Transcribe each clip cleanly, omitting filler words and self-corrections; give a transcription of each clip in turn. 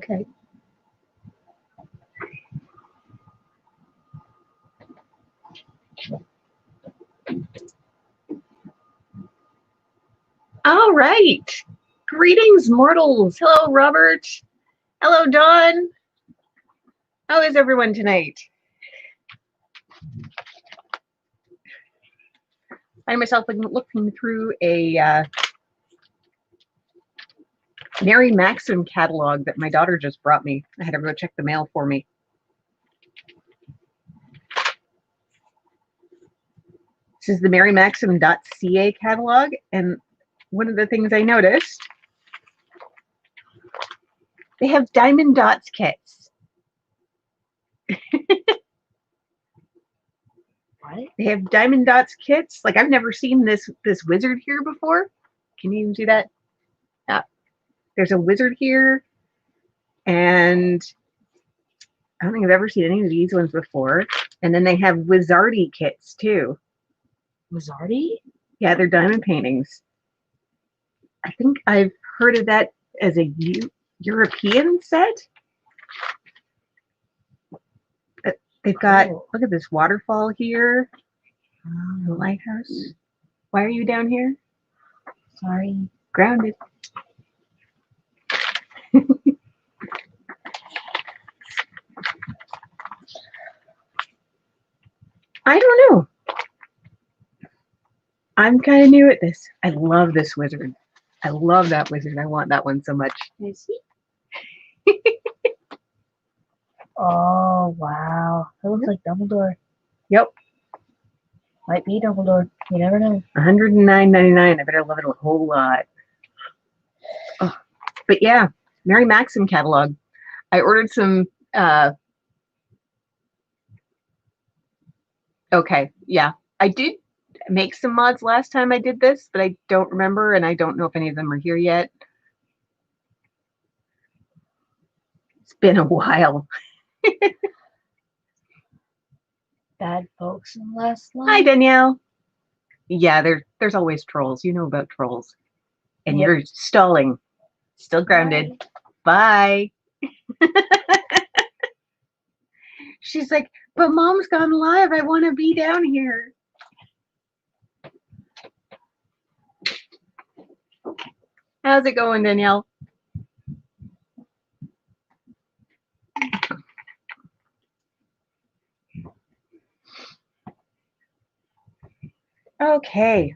Okay. All right. Greetings, mortals. Hello, Robert. Hello, Dawn. How is everyone tonight? I find myself looking through a Mary Maxim catalog that my daughter just brought me. I had her go check the mail for me. This is the marymaxim.ca catalog, and one of the things I noticed, they have diamond dots kits. What? They have diamond dots kits. Like, I've never seen this wizard here before. Can you even see that? Yeah. There's a wizard here, and I don't think I've ever seen any of these ones before. And then they have Wizardy kits too. Wizardy? Yeah, they're diamond paintings. I think I've heard of that as a European set. But they've got, look at this waterfall here. The lighthouse. Why are you down here? Sorry. Grounded. I don't know. I'm kind of new at this. I love this wizard. I love that wizard. I want that one so much. Is he? Oh, wow. That looks like Dumbledore. Yep. Might be Dumbledore. You never know. $109.99. I better love it a whole lot. Oh, but yeah, Mary Maxim catalog. I ordered some. Okay, yeah, I did make some mods last time I did this, but I don't remember, and I don't know if any of them are here yet. It's been a while. Bad folks in the last line. Hi, Danielle. Yeah, there's always trolls. You know about trolls. And Yep. you're stalling. Still grounded. Bye. She's like, but Mom's gone live. I want to be down here. How's it going, Danielle? Okay.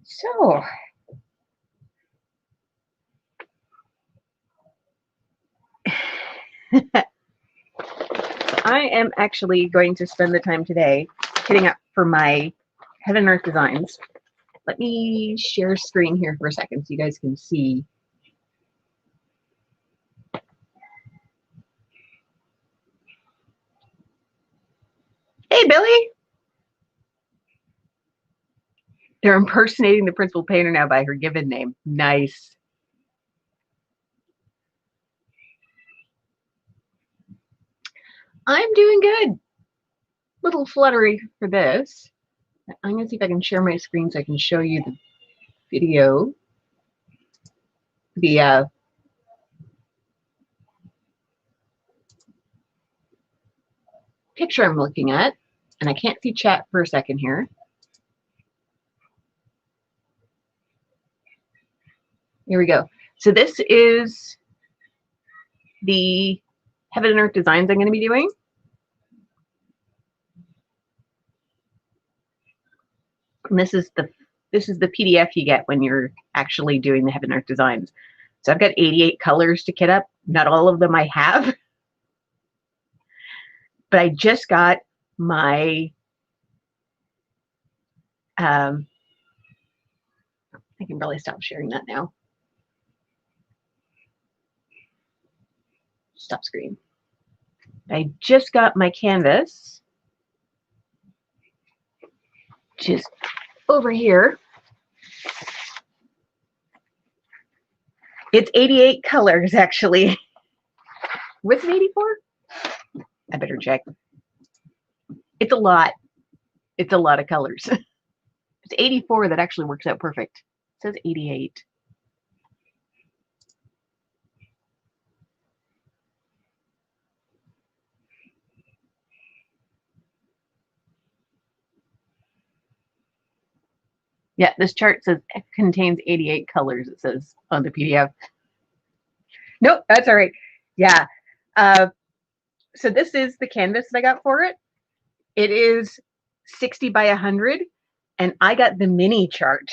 So, I am actually going to spend the time today hitting up for my Heaven and Earth designs. Let me share screen here for a second so you guys can see. Hey, Billy. They're impersonating the principal painter now by her given name. Nice. I'm doing good. Little fluttery for this. I'm going to see if I can share my screen so I can show you the video. The picture I'm looking at. And I can't see chat for a second here. Here we go. So this is the Heaven and Earth designs I'm going to be doing. And this is the PDF you get when you're actually doing the Heaven and Earth designs. So I've got 88 colors to kit up. Not all of them I have. But I just got my I can probably stop sharing that now. Stop screen. I just got my canvas, which is over here. It's 88 colors, actually. Was it 84? I better check. It's a lot. It's a lot of colors. It's 84 that actually works out perfect. It says 88. Yeah, this chart says it contains 88 colors, it says on the PDF. Nope, that's all right. Yeah. So this is the canvas that I got for it. It is 60 by 100, and I got the mini chart.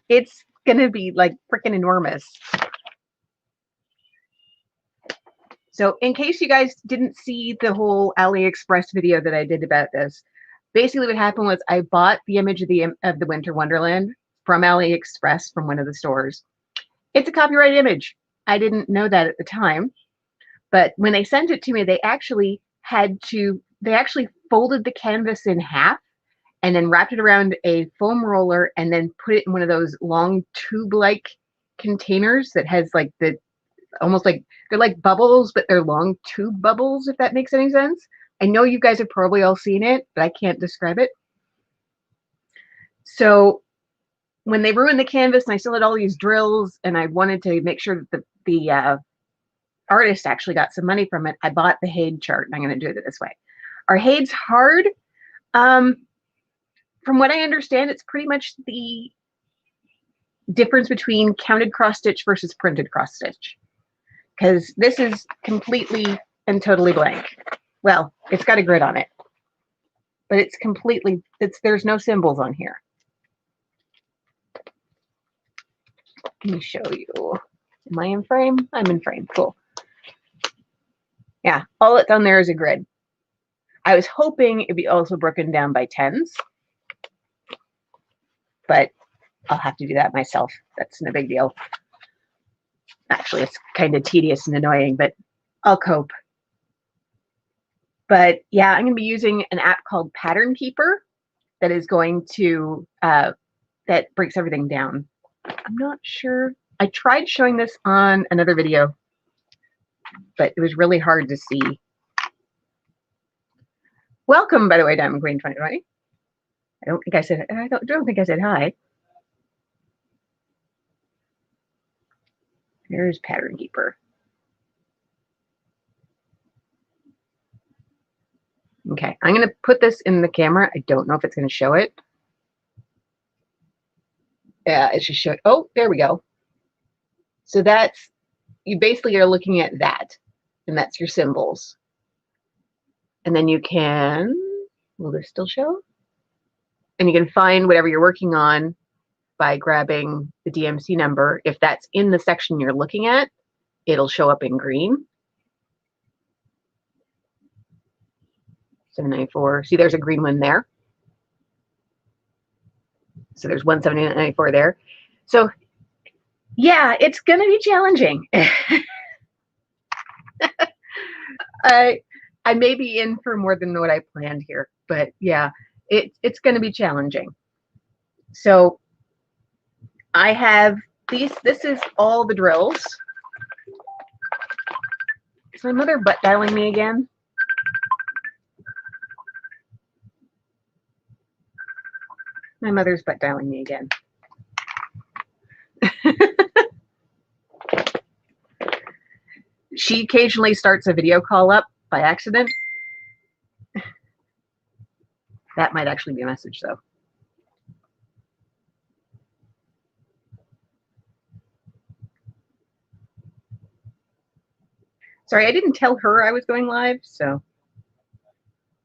It's gonna be like freaking enormous. So in case you guys didn't see the whole AliExpress video that I did about this, basically what happened was I bought the image of the Winter Wonderland from AliExpress from one of the stores. It's a copyrighted image. I didn't know that at the time, but when they sent it to me, they actually folded the canvas in half and then wrapped it around a foam roller and then put it in one of those long tube-like containers that has like the almost like they're like bubbles, but they're long tube bubbles, if that makes any sense. I know you guys have probably all seen it, but I can't describe it. So when they ruined the canvas and I still had all these drills and I wanted to make sure that the artist actually got some money from it, I bought the HAED chart and I'm going to do it this way. Our HAED's hard. From what I understand, it's pretty much the difference between counted cross stitch versus printed cross stitch. Because this is completely and totally blank. Well, it's got a grid on it, but it's completely, there's no symbols on here. Let me show you. Am I in frame? I'm in frame. Cool. Yeah, all that's on there is a grid. I was hoping it'd be also broken down by tens, but I'll have to do that myself. That's no big deal. Actually, it's kind of tedious and annoying, but I'll cope. But yeah, I'm going to be using an app called Pattern Keeper that is going to, that breaks everything down. I'm not sure. I tried showing this on another video, but it was really hard to see. Welcome, by the way, Diamond Queen 2020. I don't think I said hi. There's Pattern Keeper. Okay, I'm going to put this in the camera. I don't know if it's going to show it. Yeah, it should show it. Oh, there we go. So that's, you basically are looking at that, and that's your symbols. And then you can, will this still show? And you can find whatever you're working on by grabbing the DMC number. If that's in the section you're looking at, it'll show up in green. 794. See, there's a green one there. So there's 179.94 there. So yeah, it's going to be challenging. I may be in for more than what I planned here, but yeah, it's going to be challenging. So I have these, this is all the drills. Is my mother butt dialing me again? My mother's butt dialing me again. She occasionally starts a video call up by accident. That might actually be a message, though. Sorry, I didn't tell her I was going live, so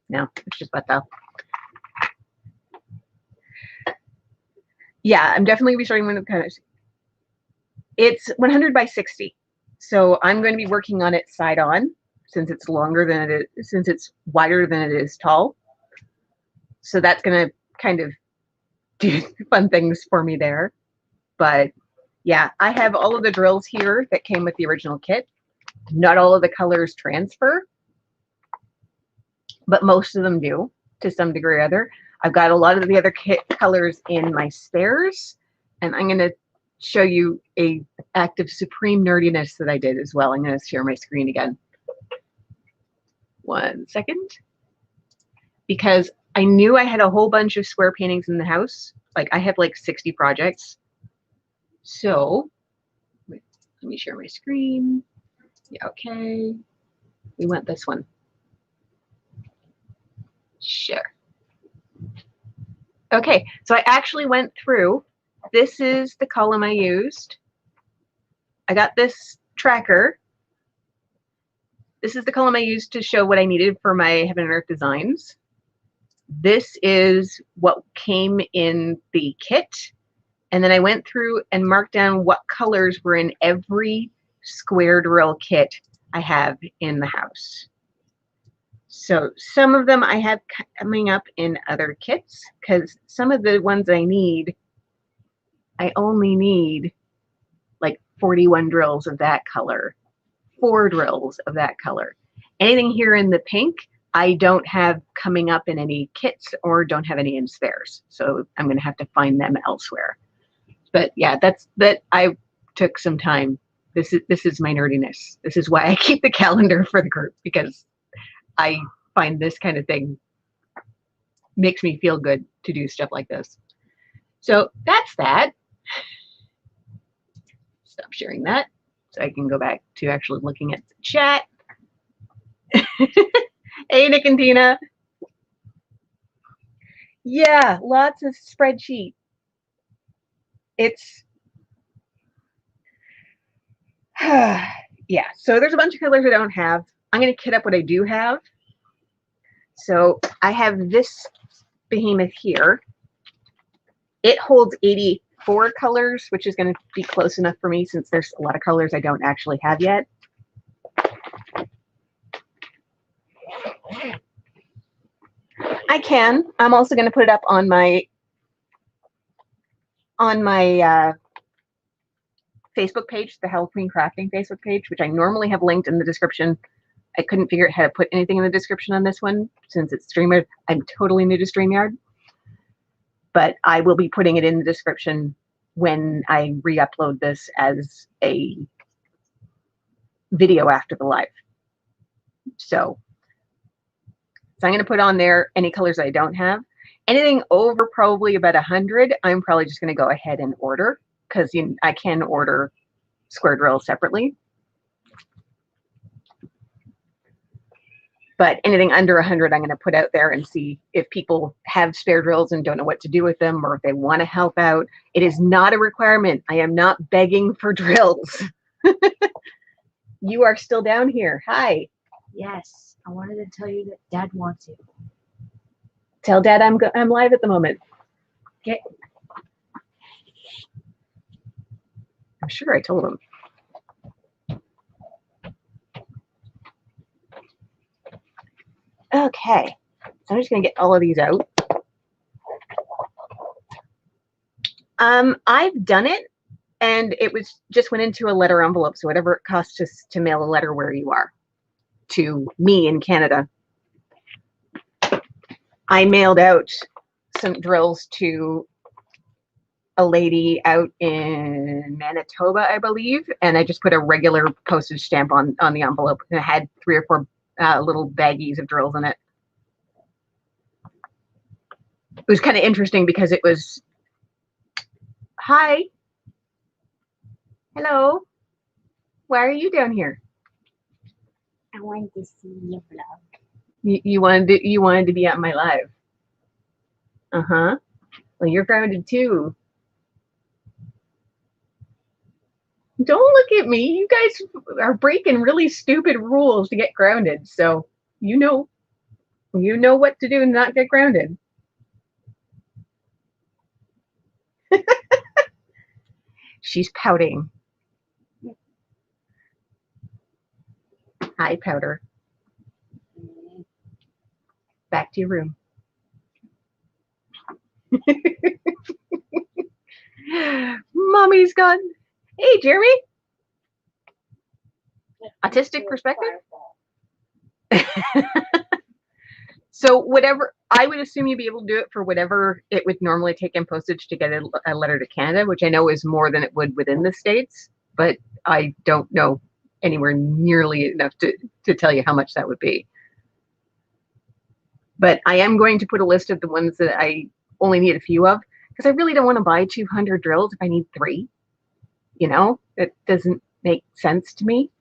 no, it's just butt dial. Yeah, I'm definitely going to be starting one of the kind of. It's 100 by 60. So I'm going to be working on it side on since it's longer than it is, since it's wider than it is tall. So that's going to kind of do fun things for me there. But yeah, I have all of the drills here that came with the original kit. Not all of the colors transfer, but most of them do to some degree or other. I've got a lot of the other kit colors in my spares, and I'm going to show you a act of supreme nerdiness that I did as well. I'm going to share my screen again. 1 second. Because I knew I had a whole bunch of square paintings in the house. Like I have like 60 projects. So let me share my screen. Yeah, okay. We want this one. Share. Okay, so I actually went through. This is the column I used. I got this tracker. This is the column I used to show what I needed for my Heaven and Earth designs. This is what came in the kit. And then I went through and marked down what colors were in every square drill kit I have in the house. So some of them I have coming up in other kits, because some of the ones I need, I only need like 41 drills of that color, 4 drills of that color. Anything here in the pink, I don't have coming up in any kits or don't have any in spares. So I'm going to have to find them elsewhere. But yeah, that I took some time. This is my nerdiness. This is why I keep the calendar for the group, because I find this kind of thing makes me feel good to do stuff like this. So that's that. Stop sharing that so I can go back to actually looking at the chat. Hey, Nick and Tina. Yeah, lots of spreadsheet. It's yeah, so there's a bunch of colors I don't have. I'm going to kit up what I do have. So I have this behemoth here. It holds 84 colors, which is going to be close enough for me since there's a lot of colors I don't actually have yet. I can. I'm also going to put it up on my Facebook page, the Halloween Crafting Facebook page, which I normally have linked in the description. I couldn't figure out how to put anything in the description on this one since it's StreamYard. I'm totally new to StreamYard, but I will be putting it in the description when I re-upload this as a video after the live. So I'm going to put on there any colors I don't have. Anything over probably about 100, I'm probably just going to go ahead and order, because I can order square drills separately. But anything under 100, I'm going to put out there and see if people have spare drills and don't know what to do with them, or if they want to help out. It is not a requirement. I am not begging for drills. You are still down here. Hi. Yes, I wanted to tell you that Dad wants you. Tell Dad I'm live at the moment. Okay. I'm sure I told him. Okay, so I'm just going to get all of these out. I've done it, and it was just went into a letter envelope, so whatever it costs to mail a letter where you are to me in Canada. I mailed out some drills to a lady out in Manitoba, I believe, and I just put a regular postage stamp on the envelope, and it had 3 or 4 little baggies of drills in it. It was kind of interesting because it was, hi, hello, why are you down here? I wanted to see your vlog. You wanted to be at my live. Uh-huh. Well, you're grounded too. Don't look at me. You guys are breaking really stupid rules to get grounded. So you know what to do and not get grounded. She's pouting. Hi, Powder. Back to your room. Mommy's gone. Hey, Jeremy. Autistic perspective? So whatever, I would assume you'd be able to do it for whatever it would normally take in postage to get a letter to Canada, which I know is more than it would within the States, but I don't know anywhere nearly enough to tell you how much that would be. But I am going to put a list of the ones that I only need a few of, because I really don't want to buy 200 drills if I need 3. You know, it doesn't make sense to me.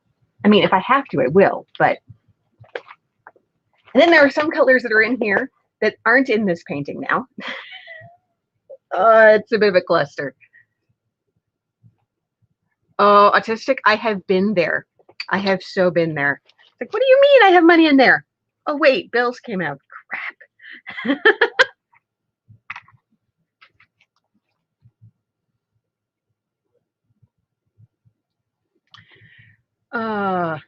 I mean, if I have to, I will, but. And then there are some colors that are in here that aren't in this painting now. It's a bit of a cluster. Oh, autistic, I have been there. I have so been there. It's like, what do you mean I have money in there? Oh, wait, bills came out. Crap. uh,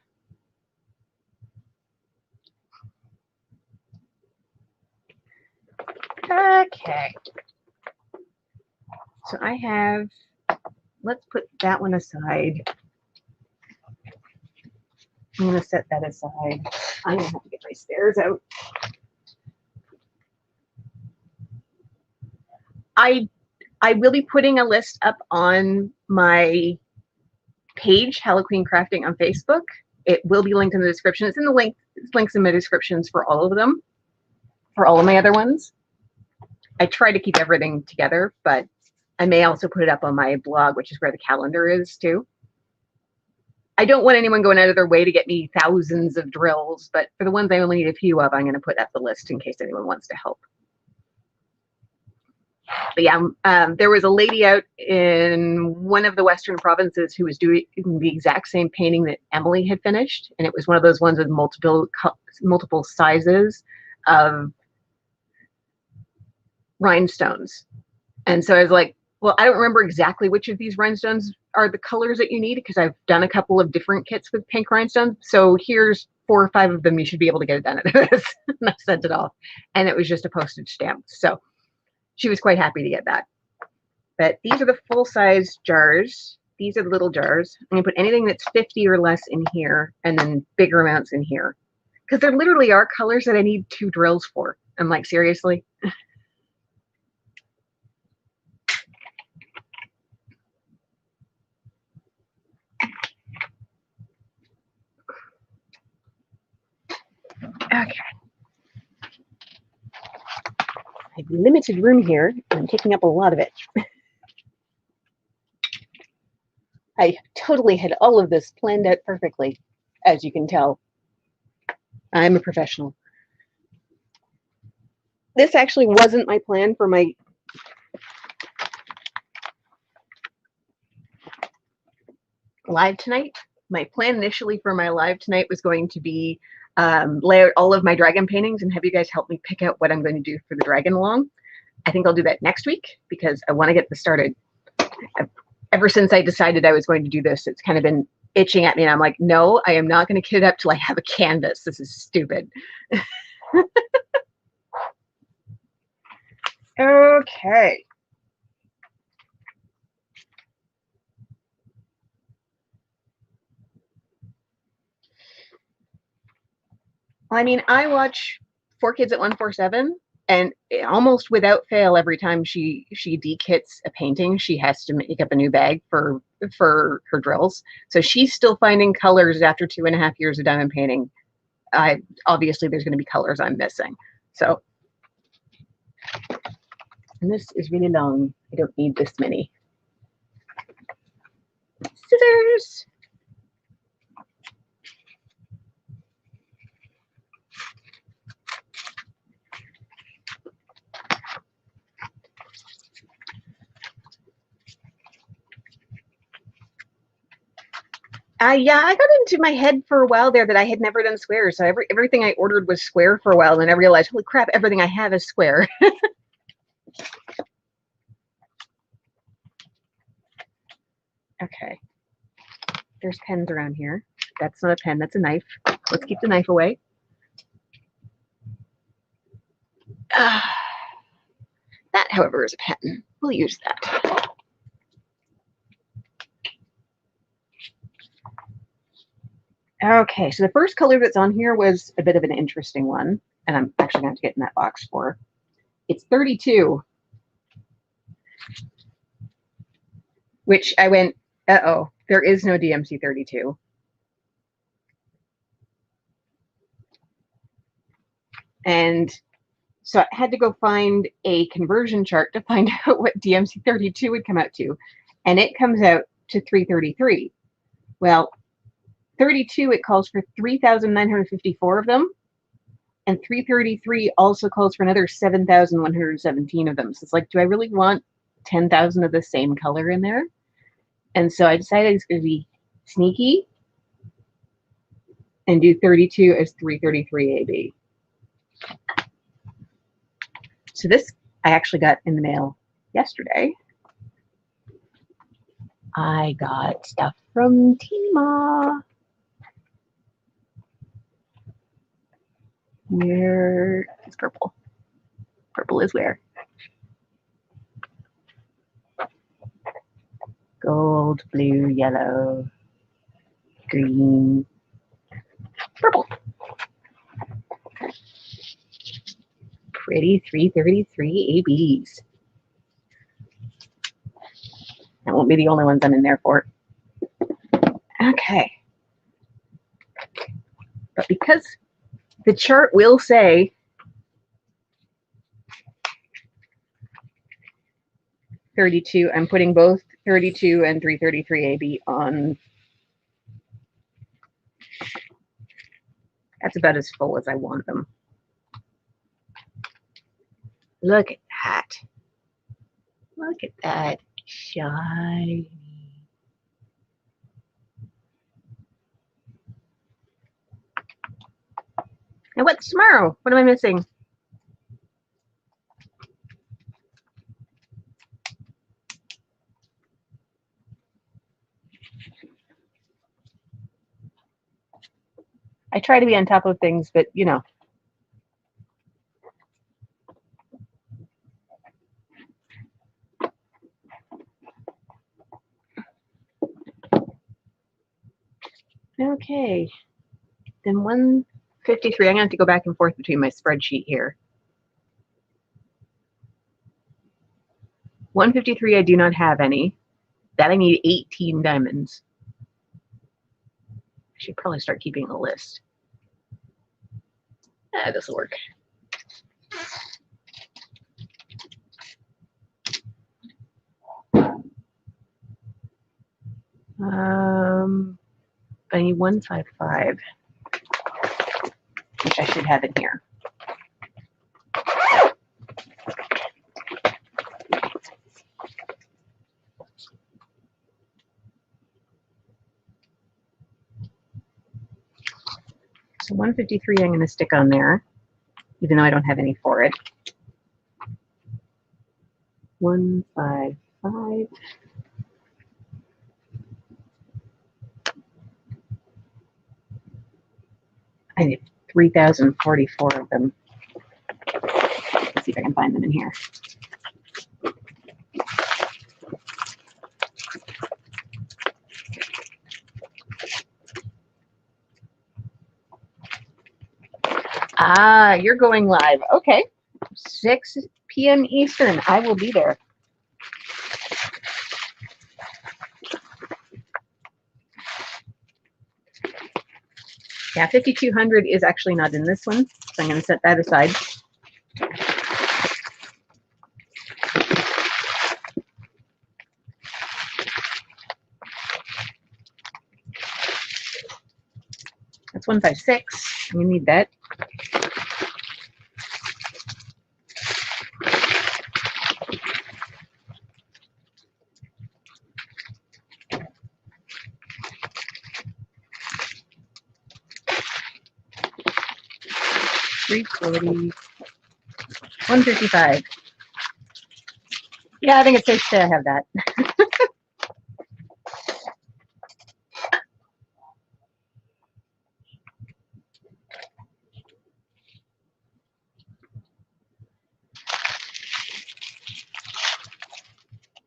okay. So I have, let's put that one aside. I'm going to set that aside. I'm going to have to get my stairs out. I will be putting a list up on my page, Hello Queen Crafting on Facebook. It will be linked in the description. It's in the links in my descriptions for all of them, for all of my other ones. I try to keep everything together, but I may also put it up on my blog, which is where the calendar is too. I don't want anyone going out of their way to get me thousands of drills, but for the ones I only need a few of, I'm going to put up the list in case anyone wants to help. But yeah, there was a lady out in one of the Western provinces who was doing the exact same painting that Emily had finished. And it was one of those ones with multiple sizes of rhinestones. And so I was like, well, I don't remember exactly which of these rhinestones are the colors that you need because I've done a couple of different kits with pink rhinestones. So here's 4 or 5 of them. You should be able to get it done at this. And I sent it off. And it was just a postage stamp. So she was quite happy to get that. But these are the full-size jars. These are the little jars. I'm going to put anything that's 50 or less in here and then bigger amounts in here. Because there literally are colors that I need 2 drills for. I'm like, seriously? Okay. I have limited room here, and I'm taking up a lot of it. I totally had all of this planned out perfectly, as you can tell. I'm a professional. This actually wasn't my plan for my live tonight. My plan initially for my live tonight was going to be lay out all of my dragon paintings and have you guys help me pick out what I'm going to do for the dragon along. I think I'll do that next week because I want to get this started. Ever since I decided I was going to do this, it's kind of been itching at me, and I'm like, no, I am not going to kit it up till I have a canvas. This is stupid. Okay. I mean, I watch 4Kids at 147, and almost without fail, every time she dekits a painting, she has to make up a new bag for her drills. So she's still finding colors after 2.5 years of diamond painting. Obviously there's going to be colors I'm missing. So, and this is really long. I don't need this many. Scissors. Yeah, I got into my head for a while there that I had never done squares. So everything I ordered was square for a while. And then I realized, holy crap, everything I have is square. Okay. There's pens around here. That's not a pen, that's a knife. Let's keep the knife away. That, however, is a pen. We'll use that. Okay, so the first color that's on here was a bit of an interesting one, and I'm actually going to get in that box for. It's 32, which I went, uh-oh, there is no DMC 32. And so I had to go find a conversion chart to find out what DMC 32 would come out to, and it comes out to 333. Well, 32, it calls for 3,954 of them, and 333 also calls for another 7,117 of them. So it's like, do I really want 10,000 of the same color in there. And so I decided it's going to be sneaky and do 32 as 333 AB. So this I actually got in the mail yesterday. I got stuff from Tima. Where is purple? Purple is where? Gold, blue, yellow, green, purple. Pretty 333 ABs. That won't be the only ones I'm in there for. Okay. But because the chart will say .32, I'm putting both 32 and 333 AB on. That's about as full as I want them. Look at that. Look at that. Shiny. And what's tomorrow? What am I missing? I try to be on top of things, but you know. Okay. Then 153. I'm going to have to go back and forth between my spreadsheet here. 153, I do not have any. That I need 18 diamonds. I should probably start keeping a list. This will work. I need 155, which I should have in here. So 153 I'm going to stick on there, even though I don't have any for it. 155. I need 3,044 of them. Let's see if I can find them in here. Ah, you're going live. Okay. 6 p.m. Eastern. I will be there. Yeah, 5,200 is actually not in this one, so I'm going to set that aside. That's 156. We need that. $340. 155. Yeah, I think it's safe to have that.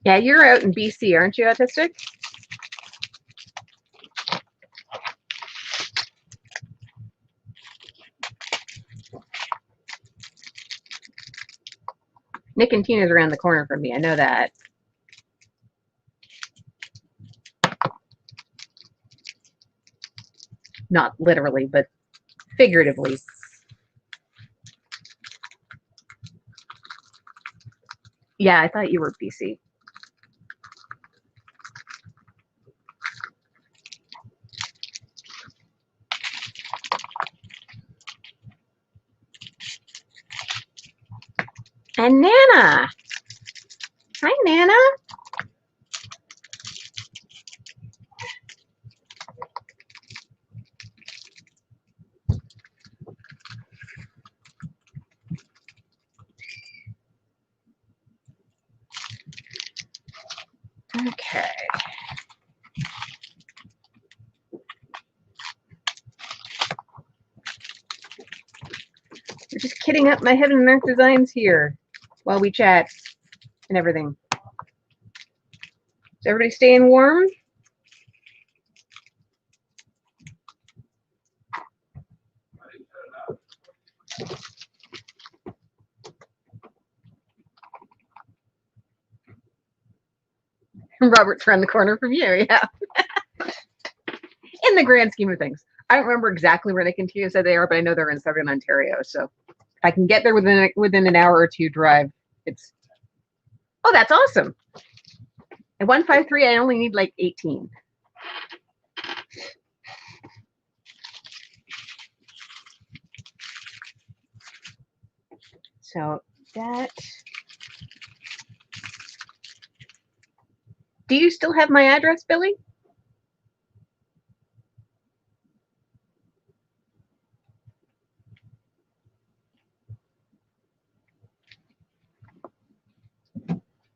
Yeah, you're out in BC, aren't you, Autistic? Nick and Tina's around the corner from me. I know that. Not literally, but figuratively. Yeah, I thought you were BC. And Nana. Hi, Nana. Okay. We're just kidding up my heaven and earth designs here while we chat and everything. Is everybody staying warm? Robert's around the corner from you, yeah. In the grand scheme of things. I don't remember exactly where Nick and Tia said they are, but I know they're in Southern Ontario. So if I can get there within an hour or two drive, it's... Oh, that's awesome. At 153, I only need like 18. So that... Do you still have my address, Billy?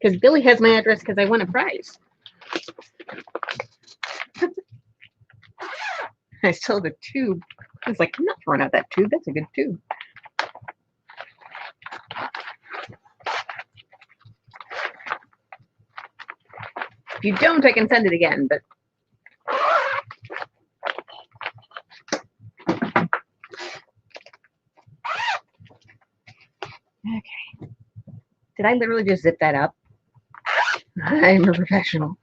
Because Billy has my address because I won a prize. I still have a tube. I was like, I'm not throwing out that tube. That's a good tube. If you don't, I can send it again, but... Okay. Did I literally just zip that up? I'm a professional.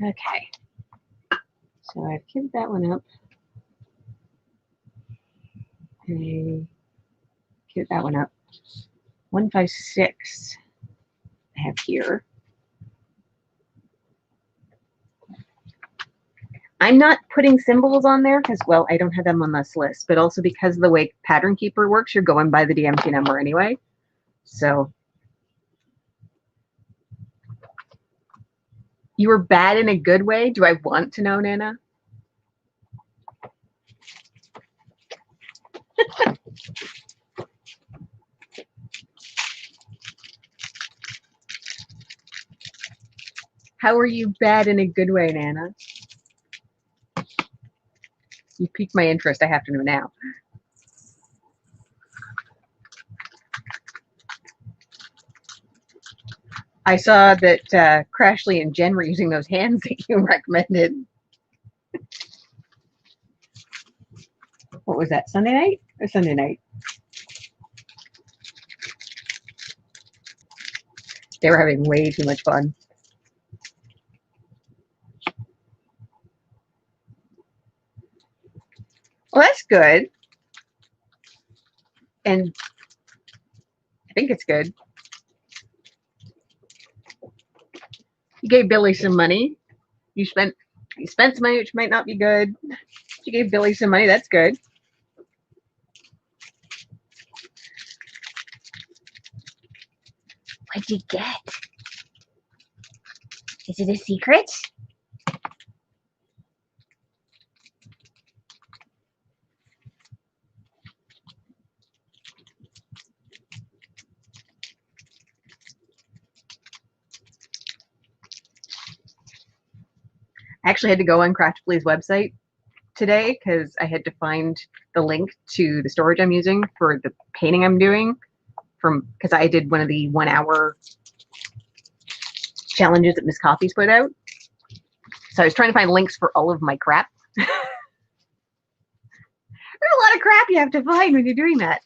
Okay. So I've kitted that one up. Okay. Kitted that one up. 156 I have here. I'm not putting symbols on there because, well, I don't have them on this list, but also because of the way Pattern Keeper works, you're going by the DMT number anyway. So you were bad in a good way. Do I want to know, Nana? How are you bad in a good way, Nana? You piqued my interest. I have to know now. I saw that Crashly and Jen were using those hands that you recommended. What was that, Sunday night or Sunday night? They were having way too much fun. Well, that's good. And I think it's good. You gave Billy some money. You spent some money, which might not be good. You gave Billy some money. That's good. What'd you get? Is it a secret? I actually had to go on Craftfully's website today because I had to find the link to the storage I'm using for the painting I'm doing because I did one of the 1 hour challenges that Miss Coffee's put out. So I was trying to find links for all of my crap. There's a lot of crap you have to find when you're doing that.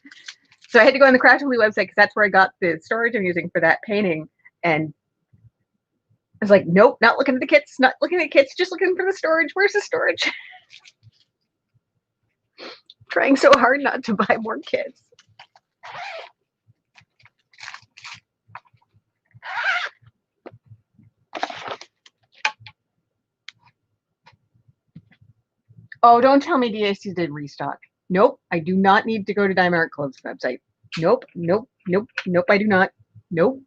So I had to go on the Craftfully website because that's where I got the storage I'm using for that painting. And I was like, nope, not looking at the kits, not looking at kits, just looking for the storage. Where's the storage? Trying so hard not to buy more kits. Oh, don't tell me DAC did restock. Nope, I do not need to go to Dymeric Clothes website. Nope, nope, nope, nope, I do not. Nope.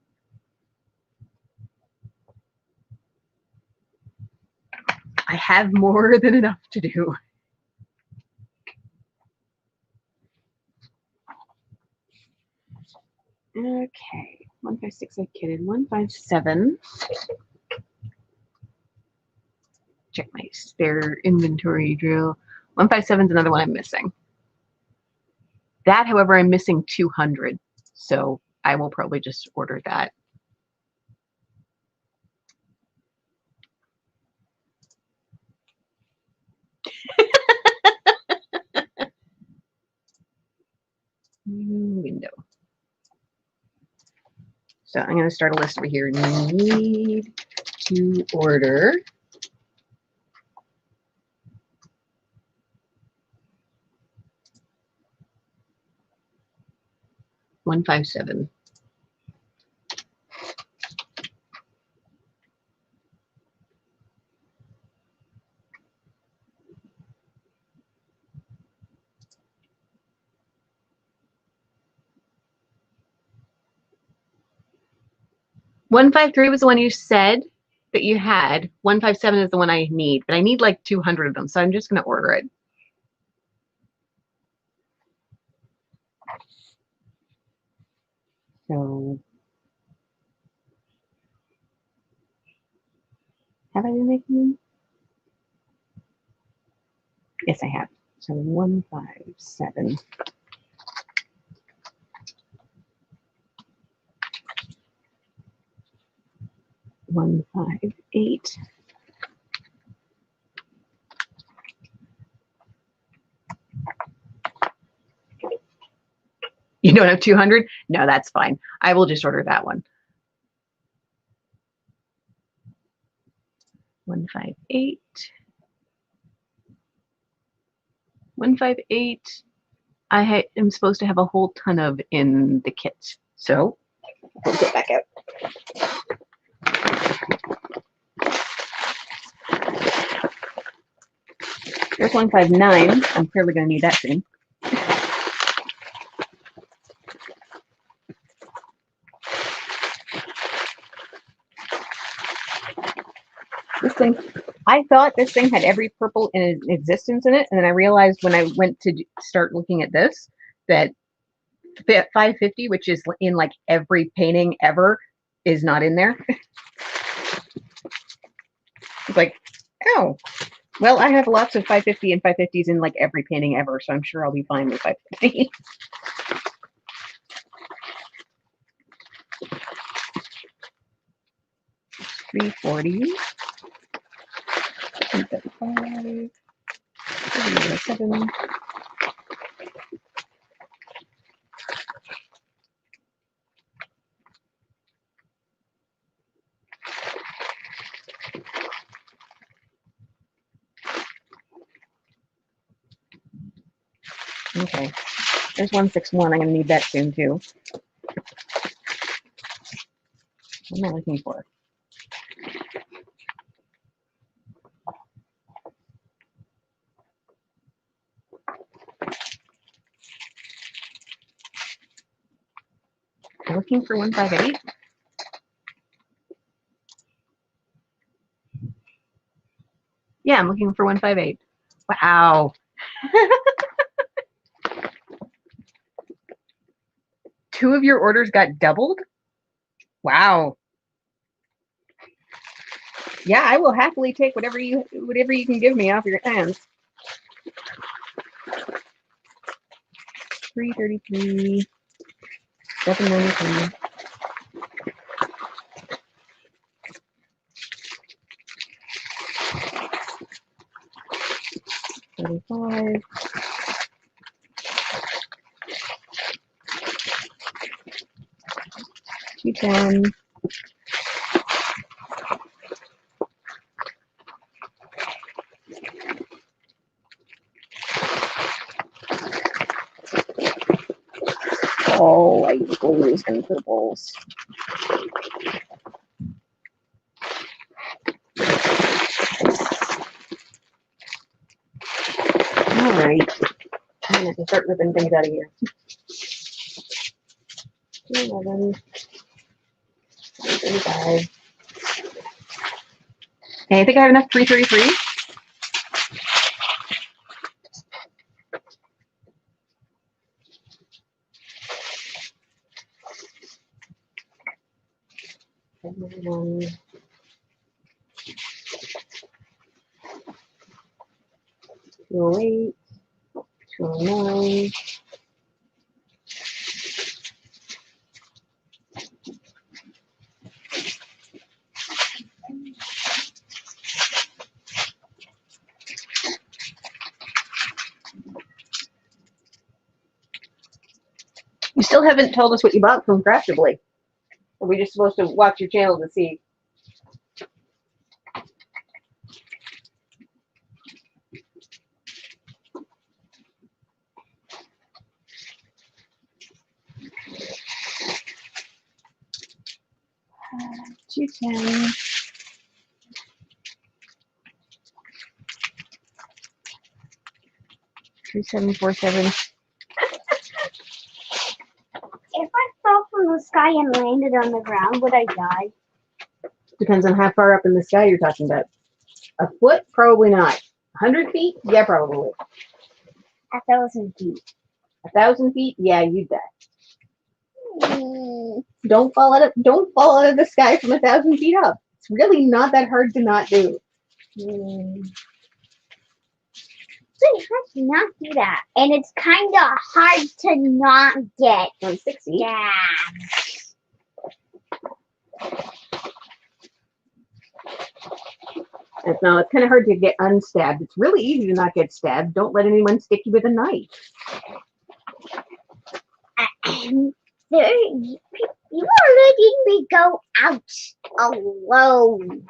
I have more than enough to do. Okay, 156, I kidded. 157. Check my spare inventory drill. 157 is another one I'm missing. That, however, I'm missing 200, so I will probably just order that. New window. So I'm going to start a list over here. Need to order 157. One 153 was the one you said that you had. 157 is the one I need, but I need like 200 of them, so I'm just going to order it. So, have I been making them? Yes, I have. So 157. 158. You don't have 200? No, that's fine. I will just order that one. 158. 158. I am supposed to have a whole ton of in the kit. So we'll get back out. There's 159. I'm clearly going to need that soon. This thing, I thought this thing had every purple in existence in it, and then I realized when I went to start looking at this that 550, which is in like every painting ever, is not in there. It's like, oh, well, I have lots of 550 and 550s in like every painting ever, so I'm sure I'll be fine with 550. $340. 235. 7. Okay, there's 161. I'm going to need that soon too. What am I looking for? I'm looking for 158. Yeah, I'm looking for 158. Wow. 2 of your orders got doubled? Wow. Yeah, I will happily take whatever you can give me off your hands. 333, 793. $35. $210. Oh, I use blues and purples. All right. I'm gonna to start ripping things out of here. 11, 35. Okay, I think I have enough 333. One. 208, 209. You still haven't told us what you bought from Craftably. Are we just supposed to watch your channel to see? $210. 2747. If I fell from the sky and landed on the ground, would I die? Depends on how far up in the sky you're talking about. A foot? Probably not. 100 feet? Yeah, probably. 1,000 feet. 1,000 feet? Yeah, you'd die. Mm. Don't fall out of the sky from 1,000 feet up. It's really not that hard to not do. It's really hard to not do that. And it's kind of hard to not get 160. stabbed. No, it's kind of hard to get unstabbed. It's really easy to not get stabbed. Don't let anyone stick you with a knife. You are letting me go out alone.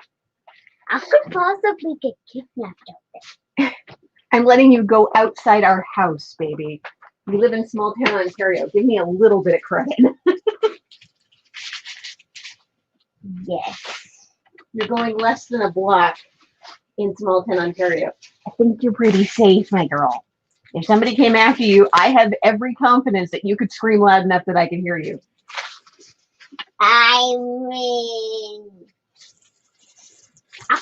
I could possibly get kidnapped out there. I'm letting you go outside our house, baby. We live in small town Ontario. Give me a little bit of credit. Yes. You're going less than a block in small town Ontario. I think you're pretty safe, my girl. If somebody came after you, I have every confidence that you could scream loud enough that I could hear you. I mean, I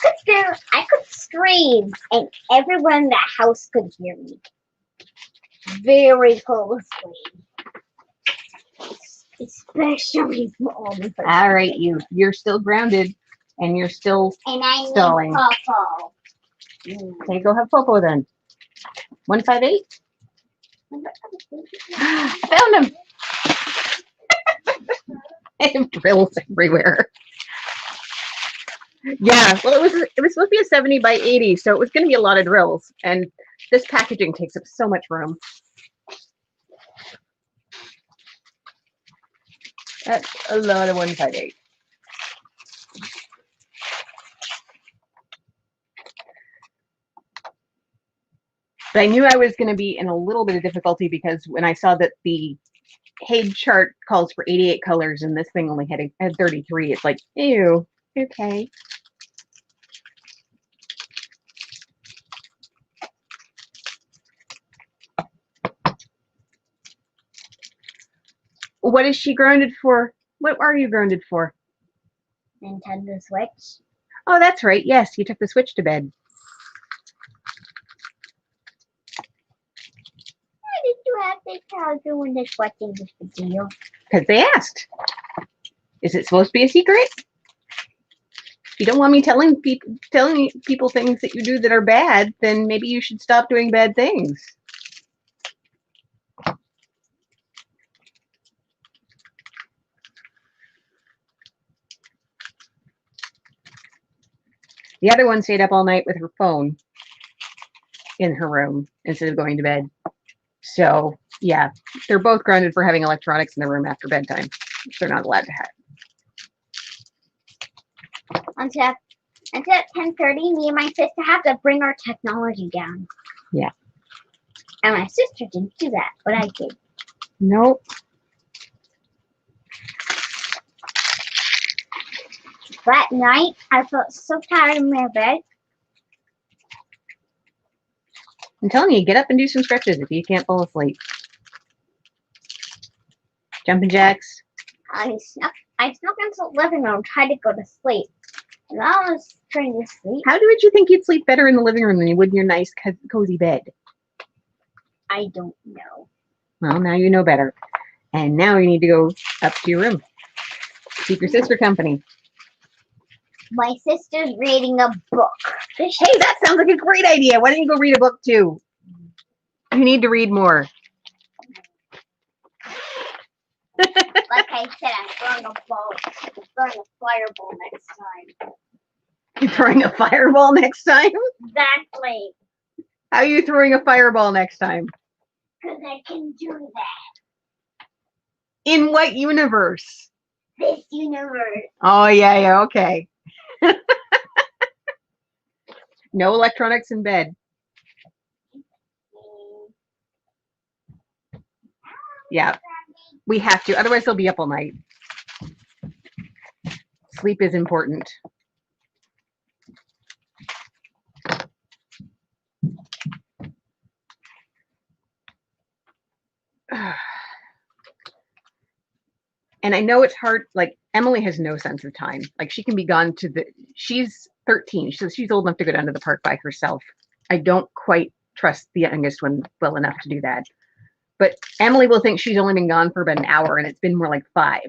could scream, and everyone in the house could hear me. Very closely. Especially for all the person. All right, you're still grounded, and you're still And I stalling. need Popo. Okay, go have Popo then. 158. I found him. I have drills everywhere. Yeah, well, it was supposed to be a 70 by 80, so it was going to be a lot of drills, and this packaging takes up so much room. That's a lot of 158. But I knew I was going to be in a little bit of difficulty because when I saw that the HAED chart calls for 88 colors and this thing only had 33, it's like, ew, okay. What is she grounded for? What are you grounded for? Nintendo Switch. Oh, that's right. Yes, you took the Switch to bed. Why did you have to tell everyone that's watching this video? Because they asked. Is it supposed to be a secret? If you don't want me telling people things that you do that are bad, then maybe you should stop doing bad things. The other one stayed up all night with her phone in her room instead of going to bed. So, yeah, they're both grounded for having electronics in their room after bedtime, which they're not allowed to have. Until 10:30, me and my sister have to bring our technology down. Yeah. And my sister didn't do that, but I did. Nope. That night, I felt so tired in my bed. I'm telling you, get up and do some stretches if you can't fall asleep. Jumping jacks. I snuck into the living room, tried to go to sleep. And I was trying to sleep. How would you think you'd sleep better in the living room than you would in your nice, cozy bed? I don't know. Well, now you know better. And now you need to go up to your room. Keep your sister company. My sister's reading a book. Hey, that sounds like a great idea. Why don't you go read a book too? You need to read more. Like I said, I'm throwing a fireball next time. You're throwing a fireball next time? Exactly. How are you throwing a fireball next time? Because I can do that. In what universe? This universe. Oh, yeah, okay. No electronics in bed. Yeah, we have to. Otherwise, they'll be up all night. Sleep is important. And I know it's hard. Like, Emily has no sense of time. Like, she can be gone to she's 13. So she's old enough to go down to the park by herself. I don't quite trust the youngest one well enough to do that. But Emily will think she's only been gone for about an hour and it's been more like 5.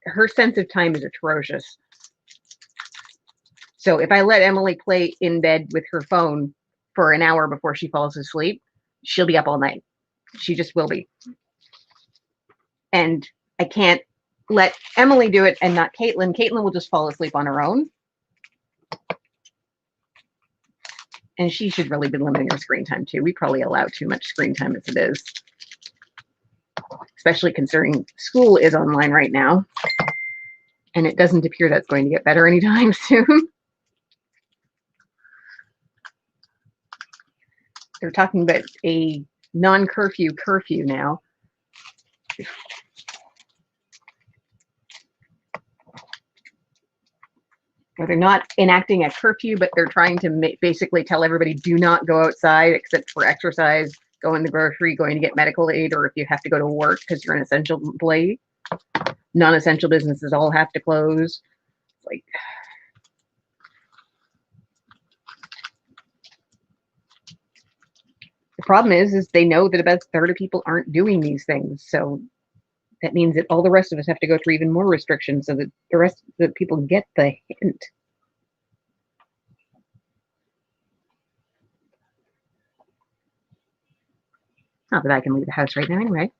Her sense of time is atrocious. So if I let Emily play in bed with her phone for an hour before she falls asleep, she'll be up all night. She just will be. And I can't let Emily do it and not Caitlin. Caitlin will just fall asleep on her own. And she should really be limiting her screen time too. We probably allow too much screen time as it is. Especially considering school is online right now. And it doesn't appear that's going to get better anytime soon. They're talking about a non-curfew curfew now. Or they're not enacting a curfew, but they're trying to basically tell everybody do not go outside except for exercise, go in the grocery, going to get medical aid, or if you have to go to work because you're an essential employee. Non-essential businesses all have to close. Like, the problem is they know that about a third of people aren't doing these things. So that means that all the rest of us have to go through even more restrictions so that the rest of the people get the hint. Not that I can leave the house right now anyway.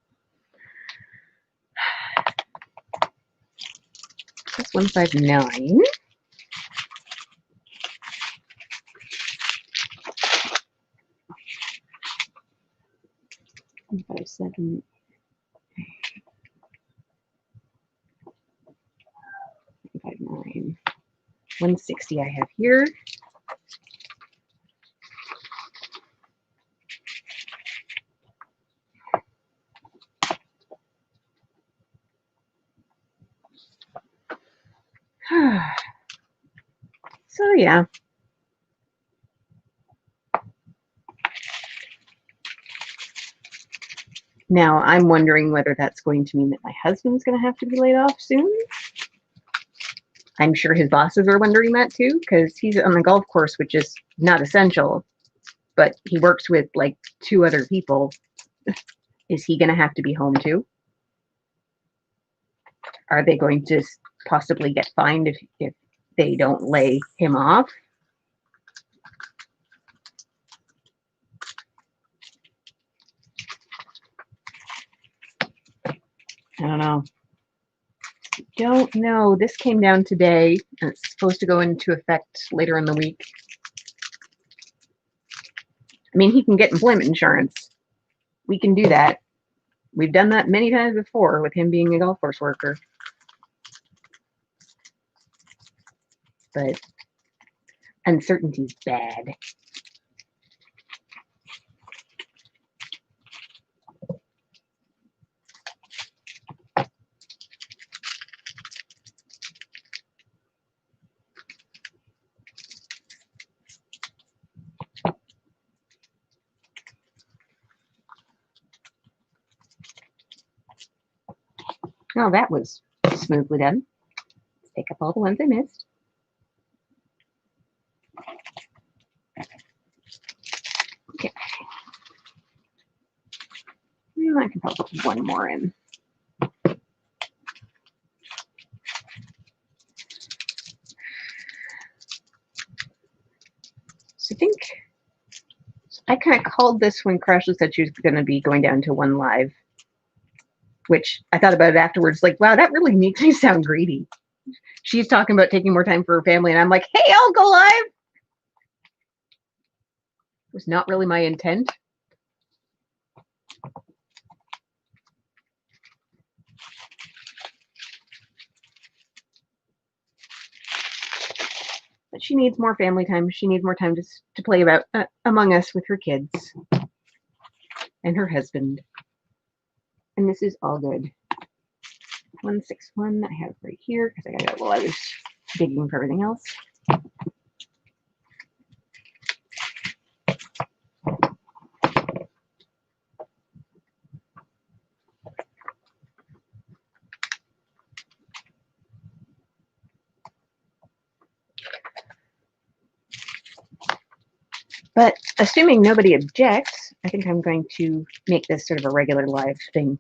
That's 159. 157. 159. 160 I have here. So yeah. Now I'm wondering whether that's going to mean that my husband's going to have to be laid off soon. I'm sure his bosses are wondering that too, because he's on the golf course, which is not essential, but he works with like 2 other people. Is he going to have to be home too? Are they going to possibly get fined if they don't lay him off? I don't know. Don't know. This came down today, and it's supposed to go into effect later in the week. I mean, he can get employment insurance. We can do that. We've done that many times before with him being a golf course worker. But uncertainty's bad. Oh, that was smoothly done. Let's pick up all the ones I missed. Okay. I can probably put one more in. So I think I kind of called this when Crashly said she was going to be going down to 1 live, which I thought about it afterwards, like, wow, that really makes me sound greedy. She's talking about taking more time for her family, and I'm like, hey, I'll go live. It was not really my intent. But she needs more family time. She needs more time to play about Among Us with her kids and her husband. And this is all good. 161 I have right here because I got it while I was digging for everything else. But assuming nobody objects, I think I'm going to make this sort of a regular live thing.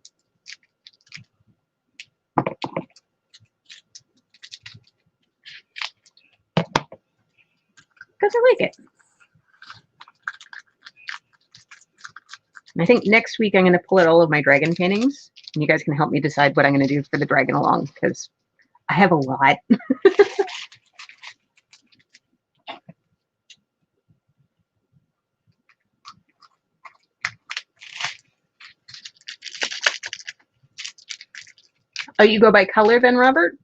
Because I like it. And I think next week I'm going to pull out all of my dragon paintings, and you guys can help me decide what I'm going to do for the dragon along, because I have a lot. Oh, you go by color then, Robert?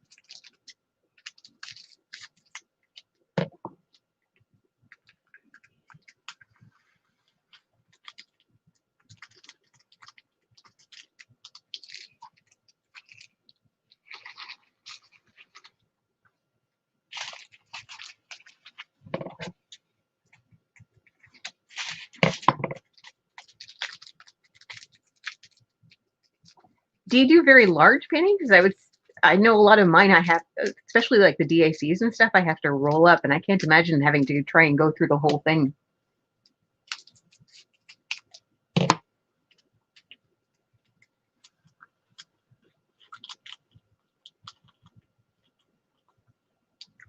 Do you do very large paintings? Because I know a lot of mine I have, especially like the DACs and stuff, I have to roll up, and I can't imagine having to try and go through the whole thing.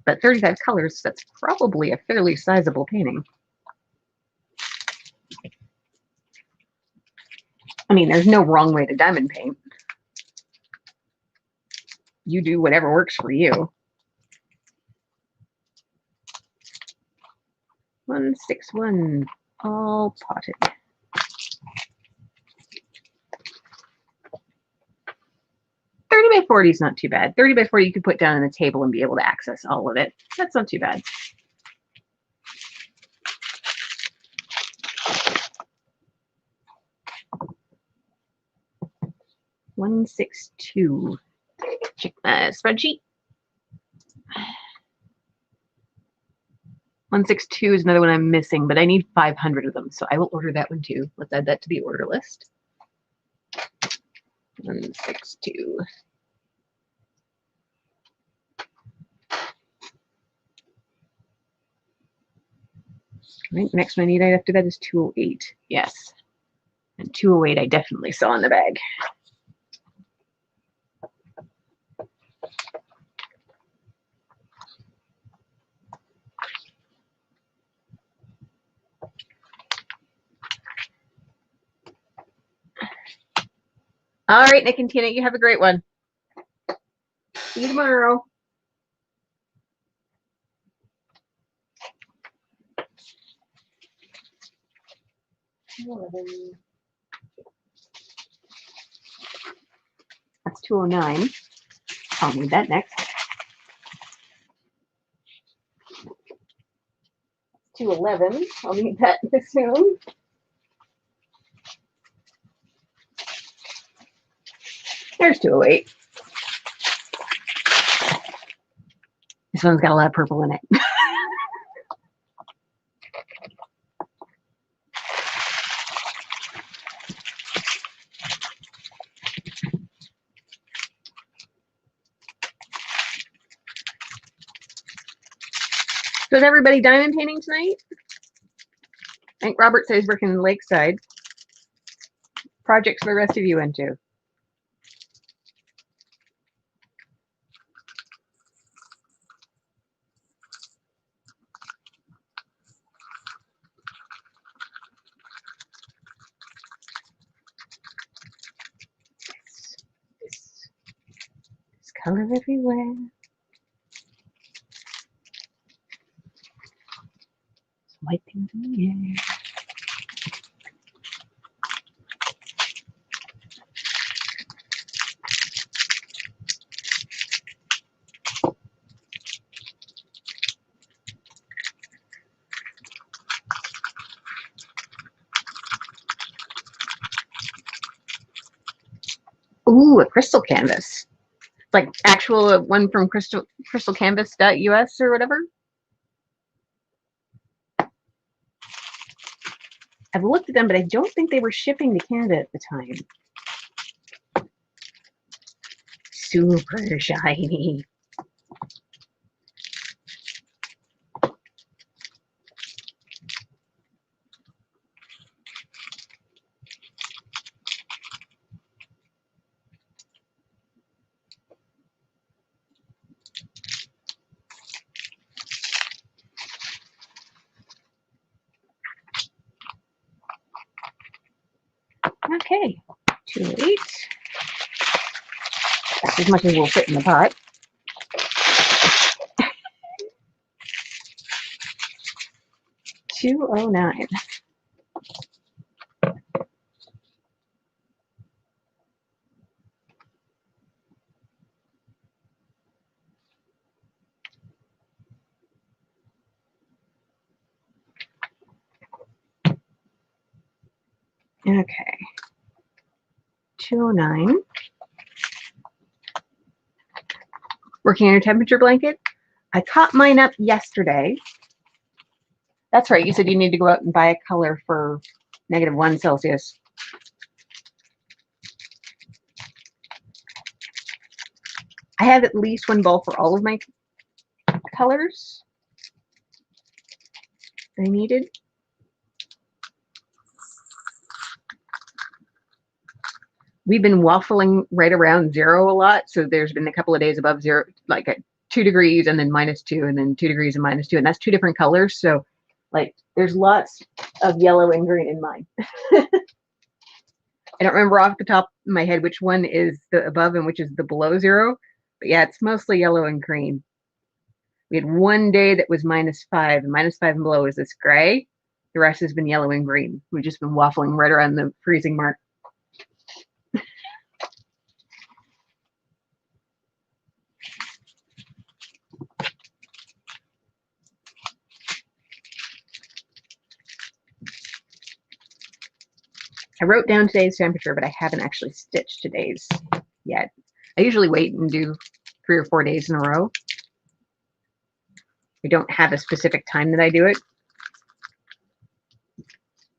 But 35 colors, that's probably a fairly sizable painting. I mean, there's no wrong way to diamond paint. You do whatever works for you. 161, all potted. 30 by 40 is not too bad. 30 by 40 you could put down on a table and be able to access all of it. That's not too bad. $162. Check my spreadsheet. 162 is another one I'm missing, but I need 500 of them, so I will order that one too. Let's add that to the order list. 162. Right, next one I need after that is 208. Yes. And 208 I definitely saw in the bag. All right, Nick and Tina, you have a great one. See you tomorrow. That's 209. I'll need that next. 211. I'll need that soon. There's 208. This one's got a lot of purple in it. So is everybody diamond painting tonight? I think Robert says he's working in Lakeside. Projects for the rest of you into. This color everywhere. White things in the air. Ooh, a crystal canvas. Like actual one from crystalcanvas.us or whatever. I've looked at them, but I don't think they were shipping to Canada at the time. Super shiny. Okay, 208. That's as much as will fit in the pot. $209. Okay. 209. Working on your temperature blanket. I caught mine up yesterday. That's right. You said you need to go out and buy a color for -1 Celsius. I have at least one bowl for all of my colors I needed. We've been waffling right around 0 a lot. So there's been a couple of days above 0, like at 2 degrees and then -2 and then 2 degrees and -2. And that's 2 different colors. So like there's lots of yellow and green in mine. I don't remember off the top of my head which one is the above and which is the below 0. But yeah, it's mostly yellow and green. We had one day that was -5, and -5 and below is this gray. The rest has been yellow and green. We've just been waffling right around the freezing mark. I wrote down today's temperature, but I haven't actually stitched today's yet. I usually wait and do 3 or 4 days in a row. I don't have a specific time that I do it,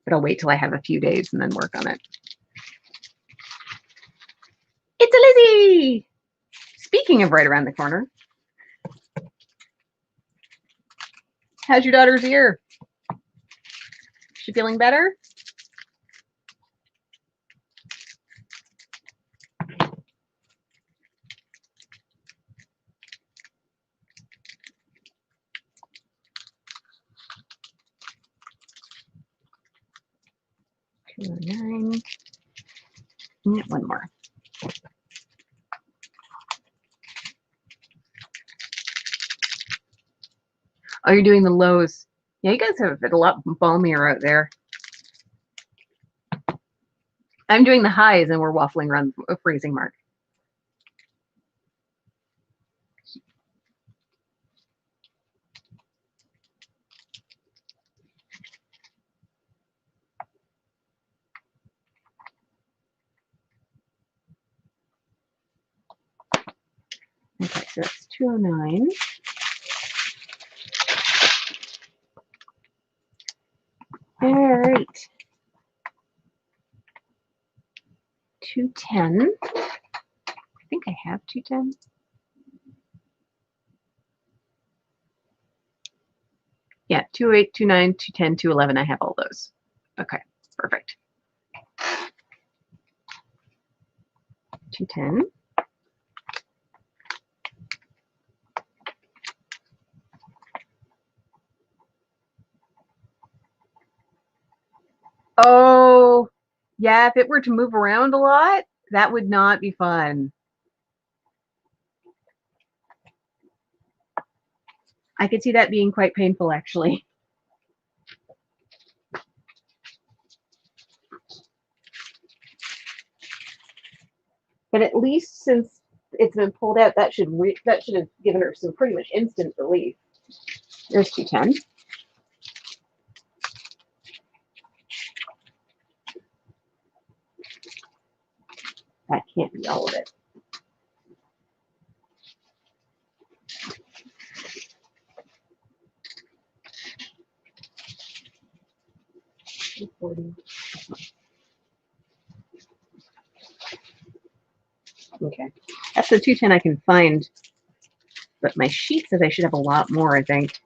but I'll wait till I have a few days and then work on it. It's a Lizzie! Speaking of right around the corner, how's your daughter's ear? She feeling better? $209. One more. Oh, you're doing the lows. Yeah, you guys have it a lot balmier out there. I'm doing the highs and we're waffling around a freezing mark. Okay, so that's 209. All right. 210. I think I have 210. 208, 29, 210, 211. I have all those. Okay, perfect. 210. Oh, yeah, if it were to move around a lot, that would not be fun. I could see that being quite painful, actually. But at least since it's been pulled out, that should have given her some pretty much instant relief. There's 210. That can't be all of it. Okay, that's the 210 I can find, but my sheet says I should have a lot more, I think.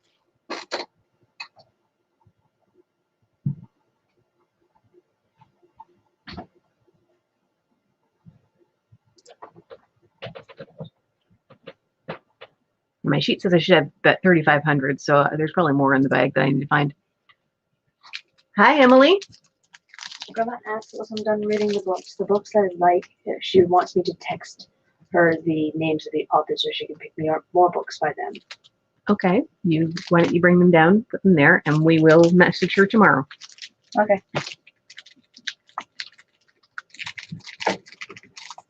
My sheet says I should have about 3,500, so there's probably more in the bag that I need to find. Hi, Emily. Grandma asked once I'm done reading the books that I like, she wants me to text her the names of the authors so she can pick me up more books by them. Okay, why don't you bring them down, put them there, and we will message her tomorrow. Okay.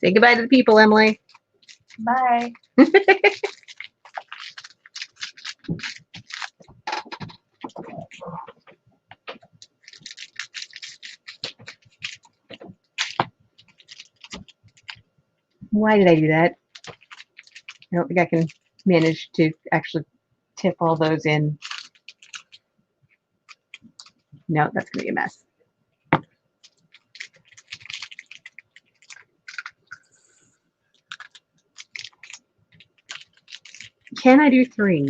Say goodbye to the people, Emily. Bye. Why did I do that? I don't think I can manage to actually tip all those in. No, that's going to be a mess. Can I do 3?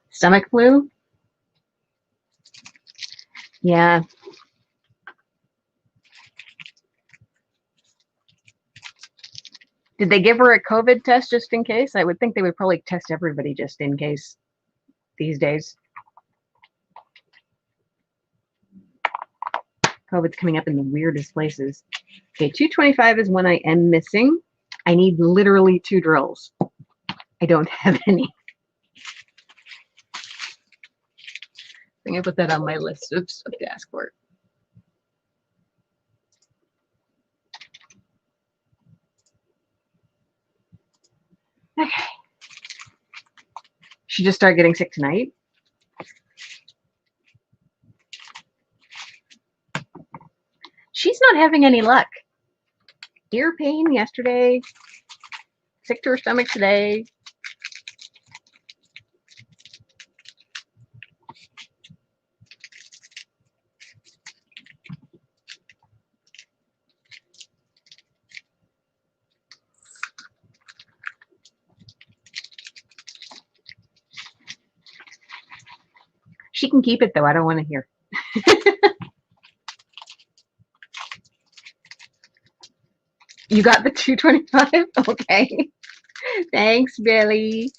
Stomach flu? Yeah. Did they give her a COVID test just in case? I would think they would probably test everybody just in case these days. COVID's coming up in the weirdest places. Okay, 225 is one I am missing. I need literally 2 drills. I don't have any. I think I put that on my list of stuff to ask for. Okay. She just started getting sick tonight. She's not having any luck. Ear pain yesterday. Sick to her stomach today. She can keep it though. I don't want to hear. You got the 225? Okay. Thanks, Billy.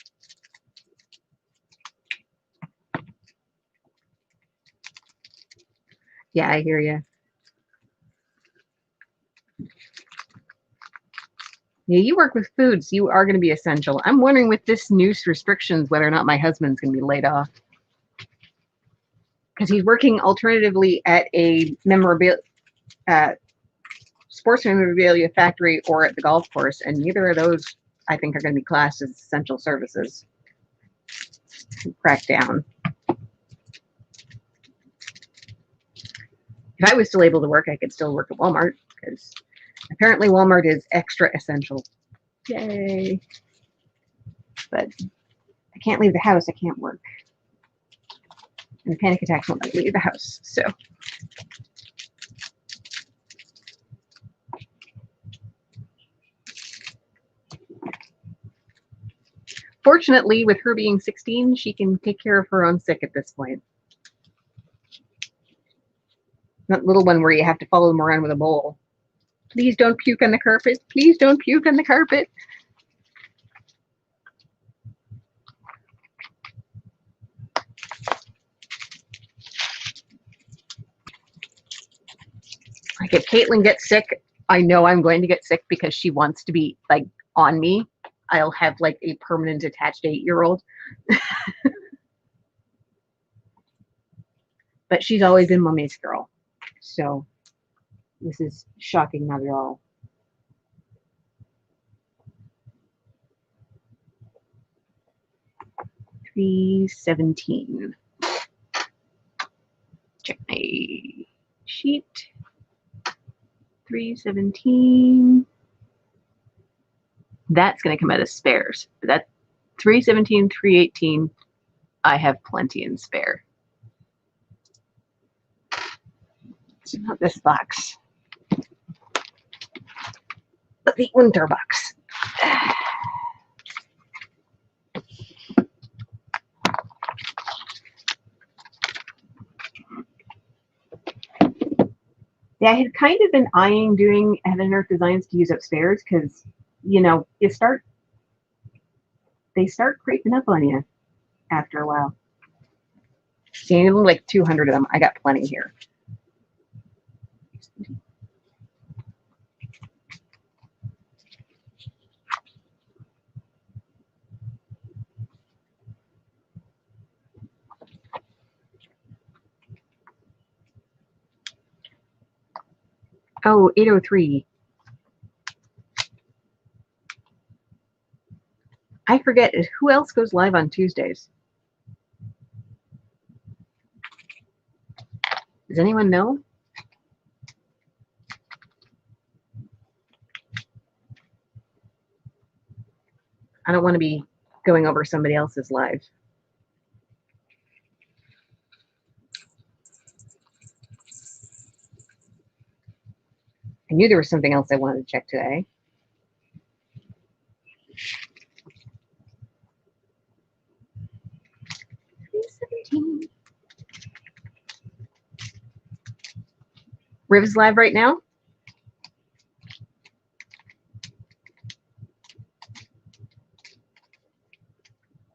Yeah, I hear you. Yeah, you work with foods. You are going to be essential. I'm wondering with this new restrictions whether or not my husband's going to be laid off. Because he's working alternatively at a sports memorabilia factory or at the golf course, and neither of those I think are going to be classed as essential services. Crack down. If I was still able to work, I could still work at Walmart because apparently Walmart is extra essential. Yay. But I can't leave the house. I can't work. And the panic attacks won't let me leave the house. So fortunately, with her being 16, she can take care of her own sick at this point. That little one where you have to follow them around with a bowl. Please don't puke on the carpet. Please don't puke on the carpet. Like if Caitlin gets sick, I know I'm going to get sick because she wants to be like on me. I'll have like a permanent attached 8-year-old. But she's always been Mommy's girl. So this is shocking not at all. $3.17. Check my sheet. $3.17. That's going to come out of spares. But that $3.17, $3.18. I have plenty in spare. It's not this box, but the winter box. Yeah, I had kind of been eyeing doing Heaven and Earth Designs to use upstairs because, you know, they start creeping up on you after a while. See, like 200 of them. I got plenty here. Oh, 803. I forget who else goes live on Tuesdays. Does anyone know? I don't want to be going over somebody else's live. I knew there was something else I wanted to check today. Riv's live right now?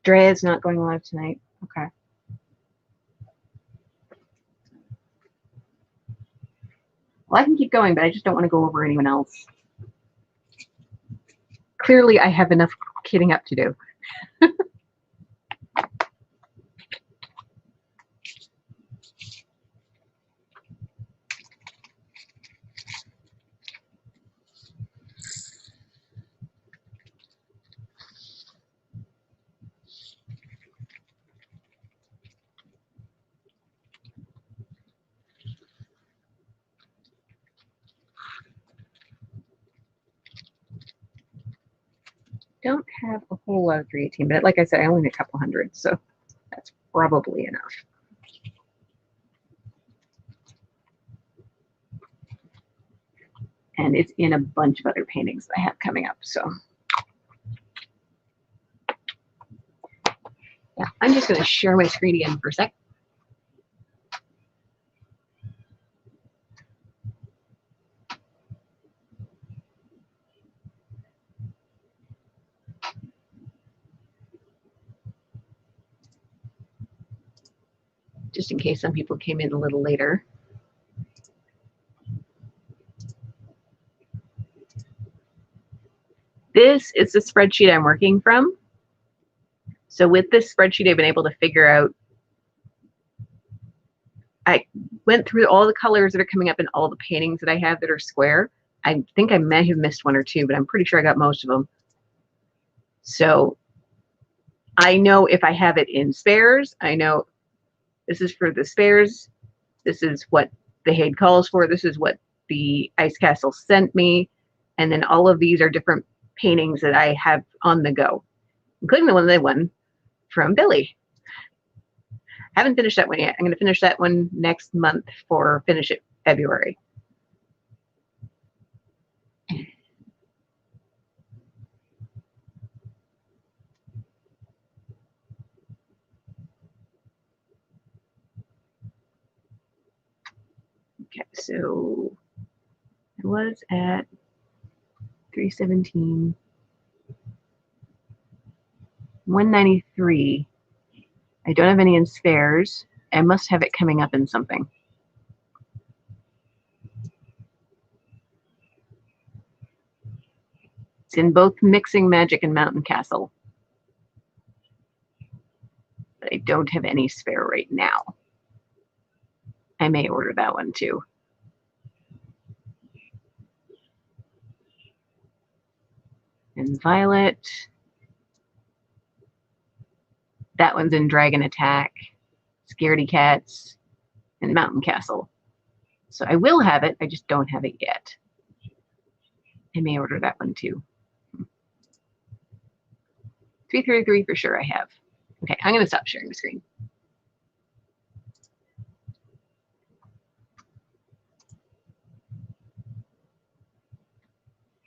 Drea's not going live tonight. Okay. Well, I can keep going, but I just don't want to go over anyone else. Clearly, I have enough kidding up to do. Don't have a whole lot of 318, but like I said, I only need a couple hundred, so that's probably enough. And it's in a bunch of other paintings that I have coming up, so. Yeah, I'm just going to share my screen again for a sec. Just in case some people came in a little later. This is the spreadsheet I'm working from. So with this spreadsheet, I've been able to figure out, I went through all the colors that are coming up in all the paintings that I have that are square. I think I may have missed one or two, but I'm pretty sure I got most of them. So I know if I have it in spares, I know this is for the spares. This is what the HAED calls for. This is what the Ice Castle sent me. And then all of these are different paintings that I have on the go, including the one that I won from Billy. Haven't finished that one yet. I'm going to finish that one next month for Finish It February. Okay, so I was at 317, 193. I don't have any in spares. I must have it coming up in something. It's in both Mixing Magic and Mountain Castle. But I don't have any spare right now. I may order that one too. And Violet. That one's in Dragon Attack, Scaredy Cats, and Mountain Castle. So I will have it, I just don't have it yet. I may order that one too. 333 for sure I have. Okay, I'm going to stop sharing the screen.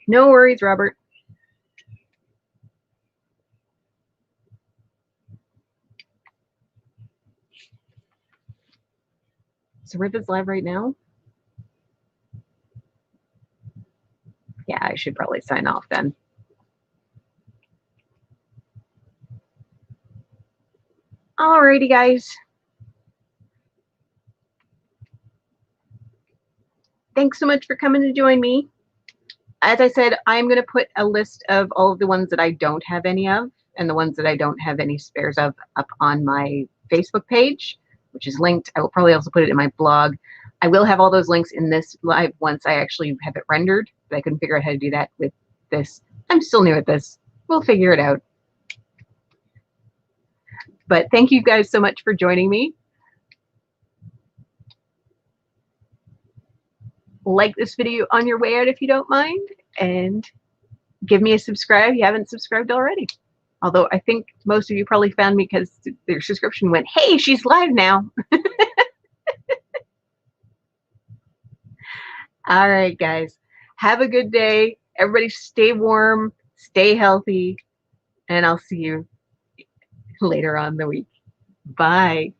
No worries, Robert. So Rivet's live right now? Yeah, I should probably sign off then. Alrighty, guys. Thanks so much for coming to join me. As I said, I'm going to put a list of all of the ones that I don't have any of and the ones that I don't have any spares of up on my Facebook page, which is linked. I will probably also put it in my blog. I will have all those links in this live once I actually have it rendered, but I couldn't figure out how to do that with this. I'm still new at this. We'll figure it out. But thank you guys so much for joining me. Like this video on your way out if you don't mind, and give me a subscribe if you haven't subscribed already. Although I think most of you probably found me because their subscription went, hey, she's live now. All right, guys. Have a good day. Everybody stay warm, stay healthy, and I'll see you later on in the week. Bye.